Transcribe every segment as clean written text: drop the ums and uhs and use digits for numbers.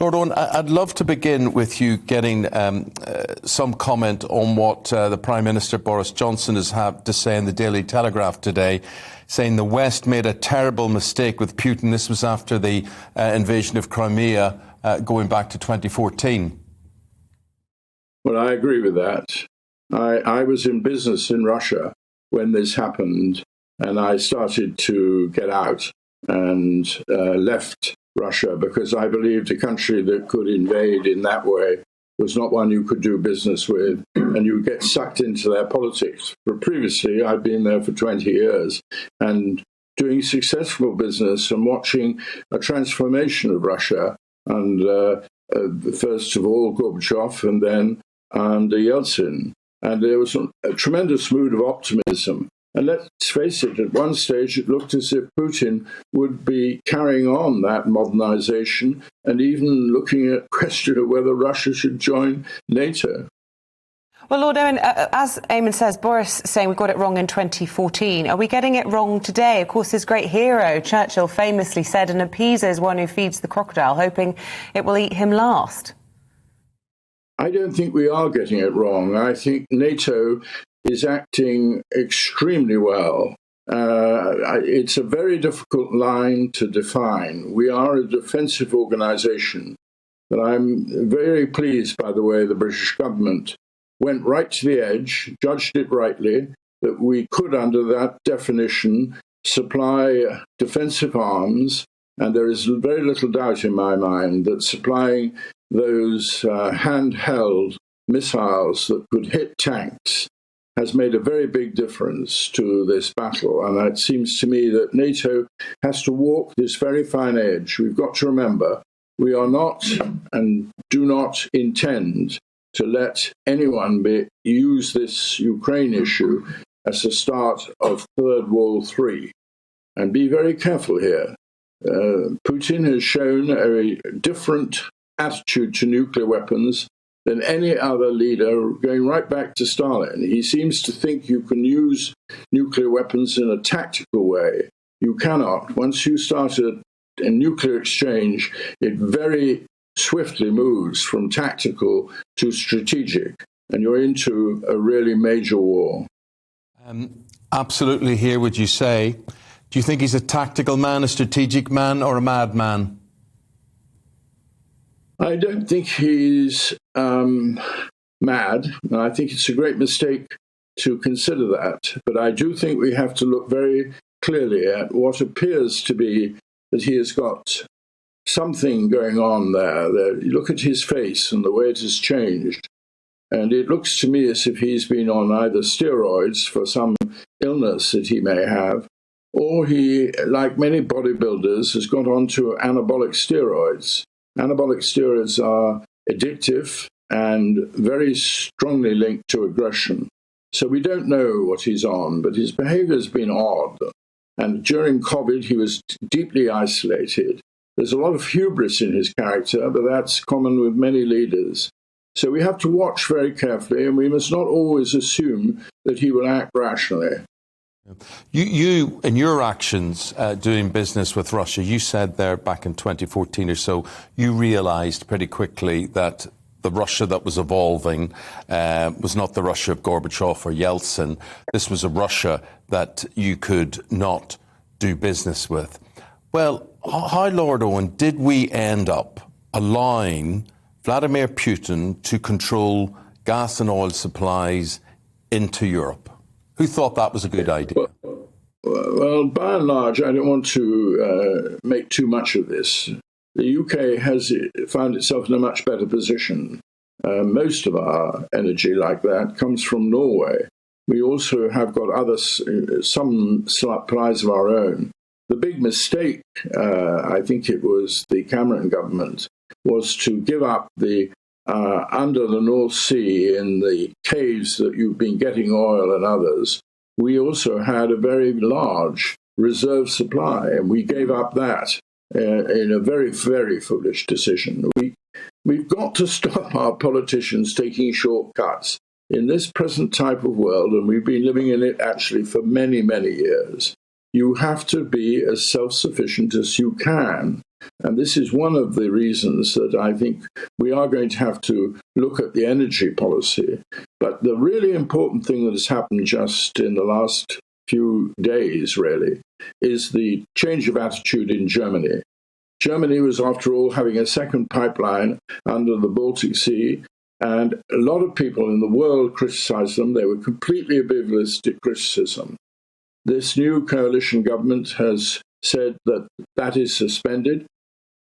Lord Owen, I'd love to begin with you getting some comment on what the Prime Minister Boris Johnson has had to say in the Daily Telegraph today, saying the West made a terrible mistake with Putin. This was after the invasion of Crimea going back to 2014. Well, I agree with that. I was in business in Russia when this happened, and I started to get out and left Russia because I believed a country that could invade in that way was not one you could do business with, and you get sucked into their politics. But previously, I'd been there for 20 years and doing successful business and watching a transformation of Russia, and first of all Gorbachev and then under Yeltsin. And there was a tremendous mood of optimism. And let's face it, at one stage it looked as if Putin would be carrying on that modernization and even looking at the question of whether Russia should join NATO. Well, Lord Owen, as Eamon says, Boris saying we got it wrong in 2014. Are we getting it wrong today? Of course, his great hero, Churchill, famously said, an appeaser is one who feeds the crocodile, hoping it will eat him last. I don't think we are getting it wrong. I think NATO is acting extremely well. It's a very difficult line to define. We are a defensive organisation, but I'm very pleased by the way the British government went right to the edge, judged it rightly, that we could, under that definition, supply defensive arms, and there is very little doubt in my mind that supplying those handheld missiles that could hit tanks has made a very big difference to this battle. And it seems to me that NATO has to walk this very fine edge. We've got to remember, we are not and do not intend to let anyone use this Ukraine issue as the start of Third World III. And be very careful here. Putin has shown a different attitude to nuclear weapons than any other leader, going right back to Stalin. He seems to think you can use nuclear weapons in a tactical way. You cannot. Once you start a nuclear exchange, it very swiftly moves from tactical to strategic, and you're into a really major war. Absolutely here, would you say? Do you think he's a tactical man, a strategic man, or a madman? I don't think he's mad. I think it's a great mistake to consider that. But I do think we have to look very clearly at what appears to be that he has got something going on there. You look at his face and the way it has changed, and it looks to me as if he's been on either steroids for some illness that he may have, or he, like many bodybuilders, has got onto anabolic steroids. Anabolic steroids are addictive and very strongly linked to aggression. So we don't know what he's on, but his behavior has been odd. And during COVID, he was deeply isolated. There's a lot of hubris in his character, but that's common with many leaders. So we have to watch very carefully, and we must not always assume that he will act rationally. You, in your actions doing business with Russia, you said there back in 2014 or so, you realised pretty quickly that the Russia that was evolving was not the Russia of Gorbachev or Yeltsin. This was a Russia that you could not do business with. Well, how, Lord Owen, did we end up allowing Vladimir Putin to control gas and oil supplies into Europe? Who thought that was a good idea? Well, by and large, I don't want to make too much of this. The UK has found itself in a much better position. Most of our energy like that comes from Norway. We also have got some supplies of our own. The big mistake, I think it was the Cameron government, was to give up the under the North Sea in the caves that you've been getting oil and others. We also had a very large reserve supply, and we gave up that in a very, very foolish decision. We've got to stop our politicians taking shortcuts in this present type of world, and we've been living in it actually for many, many years. You have to be as self-sufficient as you can. And this is one of the reasons that I think we are going to have to look at the energy policy. But the really important thing that has happened just in the last few days, really, is the change of attitude in Germany. Germany was, after all, having a second pipeline under the Baltic Sea, and a lot of people in the world criticized them. They were completely oblivious to criticism. This new coalition government has said that that is suspended.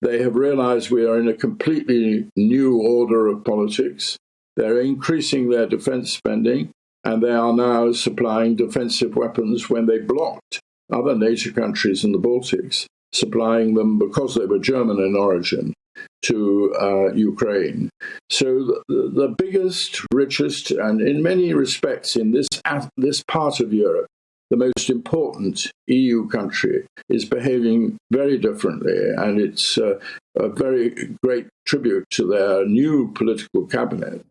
They have realized we are in a completely new order of politics. They're increasing their defense spending, and they are now supplying defensive weapons when they blocked other NATO countries in the Baltics, supplying them because they were German in origin to Ukraine. So the biggest, richest, and in many respects in this part of Europe, the most important EU country is behaving very differently, and it's a very great tribute to their new political cabinet,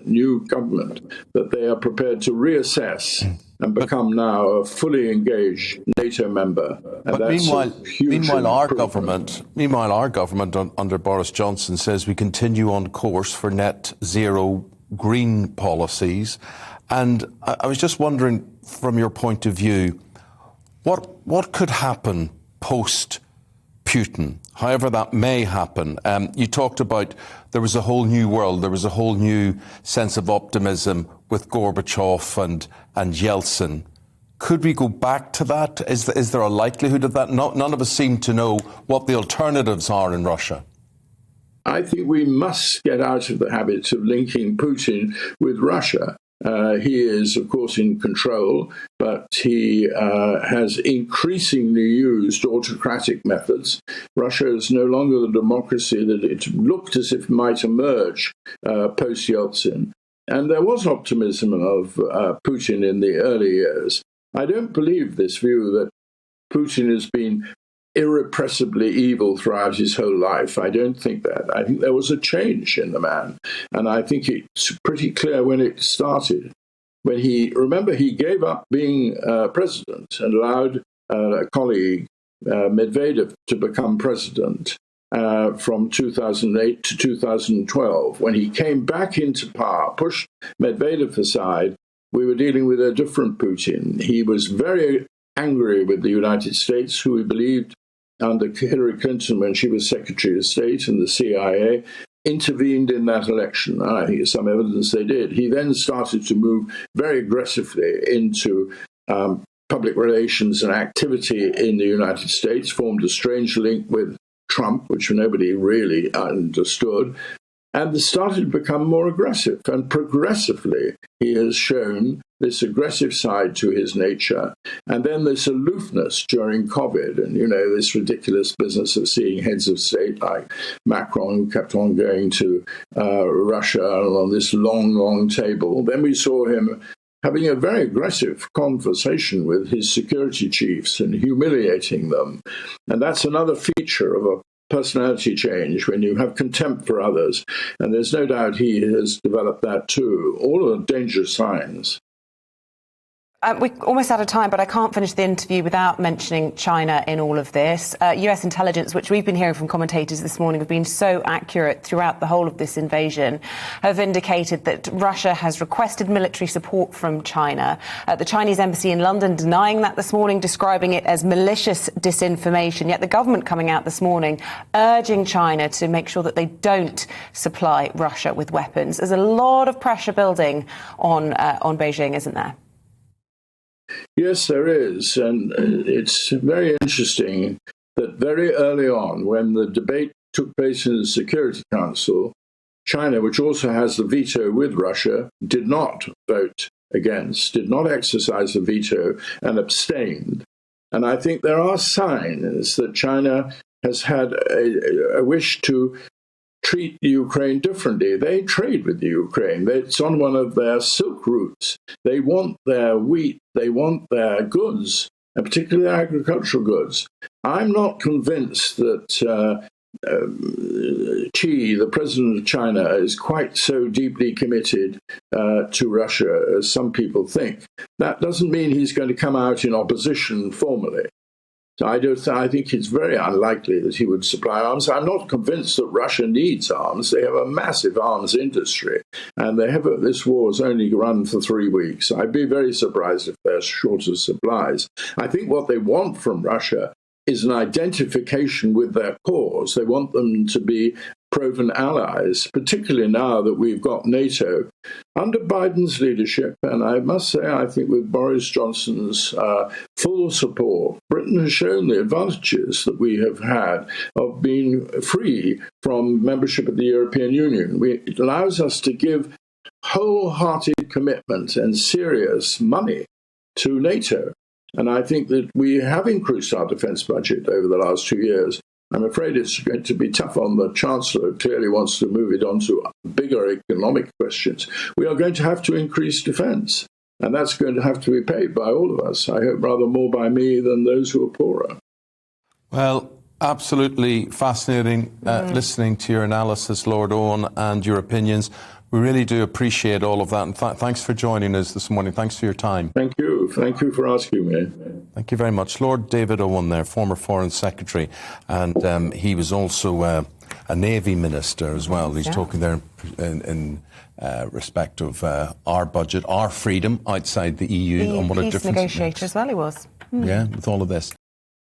new government, that they are prepared to reassess and become now a fully engaged NATO member. And but meanwhile, our government under Boris Johnson says we continue on course for net zero green policies. And I was just wondering, from your point of view, what could happen post-Putin, however that may happen? You talked about there was a whole new world, there was a whole new sense of optimism with Gorbachev and Yeltsin. Could we go back to that? Is there a likelihood of that? None of us seem to know what the alternatives are in Russia. I think we must get out of the habit of linking Putin with Russia. He is, of course, in control, but he has increasingly used autocratic methods. Russia is no longer the democracy that it looked as if it might emerge post-Yeltsin. And there was optimism of Putin in the early years. I don't believe this view that Putin has been irrepressibly evil throughout his whole life. I don't think that. I think there was a change in the man. And I think it's pretty clear when it started. When he gave up being president and allowed a colleague, Medvedev, to become president from 2008 to 2012. When he came back into power, pushed Medvedev aside, we were dealing with a different Putin. He was very angry with the United States, who he believed under Hillary Clinton, when she was Secretary of State, and the CIA intervened in that election. I think there's some evidence they did. He then started to move very aggressively into public relations and activity in the United States, formed a strange link with Trump, which nobody really understood, and started to become more aggressive. And progressively, he has shown this aggressive side to his nature. And then this aloofness during COVID, and, this ridiculous business of seeing heads of state like Macron, who kept on going to Russia on this long, long table. Then we saw him having a very aggressive conversation with his security chiefs and humiliating them. And that's another feature of a personality change, when you have contempt for others. And there's no doubt he has developed that too. All are dangerous signs. We're almost out of time, but I can't finish the interview without mentioning China in all of this. US intelligence, which we've been hearing from commentators this morning, have been so accurate throughout the whole of this invasion, have indicated that Russia has requested military support from China. The Chinese embassy in London denying that this morning, describing it as malicious disinformation. Yet the government coming out this morning urging China to make sure that they don't supply Russia with weapons. There's a lot of pressure building on Beijing, isn't there? Yes, there is. And it's very interesting that very early on, when the debate took place in the Security Council, China, which also has the veto with Russia, did not vote against, did not exercise the veto, and abstained. And I think there are signs that China has had a wish to treat the Ukraine differently. They trade with the Ukraine. It's on one of their silk routes. They want their wheat, they want their goods, and particularly agricultural goods. I'm not convinced that Xi, the president of China, is quite so deeply committed to Russia as some people think. That doesn't mean he's going to come out in opposition formally. So I think it's very unlikely that he would supply arms. I'm not convinced that Russia needs arms. They have a massive arms industry, and this war has only run for 3 weeks. I'd be very surprised if they're short of supplies. I think what they want from Russia is an identification with their cause. They want them to be proven allies, particularly now that we've got NATO under Biden's leadership. And I must say, I think with Boris Johnson's full support, Britain has shown the advantages that we have had of being free from membership of the European Union. It allows us to give wholehearted commitment and serious money to NATO. And I think that we have increased our defence budget over the last 2 years. I'm afraid it's going to be tough on the Chancellor, who clearly wants to move it on to bigger economic questions. We are going to have to increase defence, and that's going to have to be paid by all of us. I hope rather more by me than those who are poorer. Well, absolutely fascinating listening to your analysis, Lord Owen, and your opinions. We really do appreciate all of that. And thanks for joining us this morning. Thanks for your time. Thank you. Thank you for asking me. Thank you very much. Lord David Owen there, former Foreign Secretary, and he was also a Navy Minister as well. He's talking there in respect of our budget, our freedom outside the EU. The and what peace a difference negotiator as well he was. Yeah, with all of this.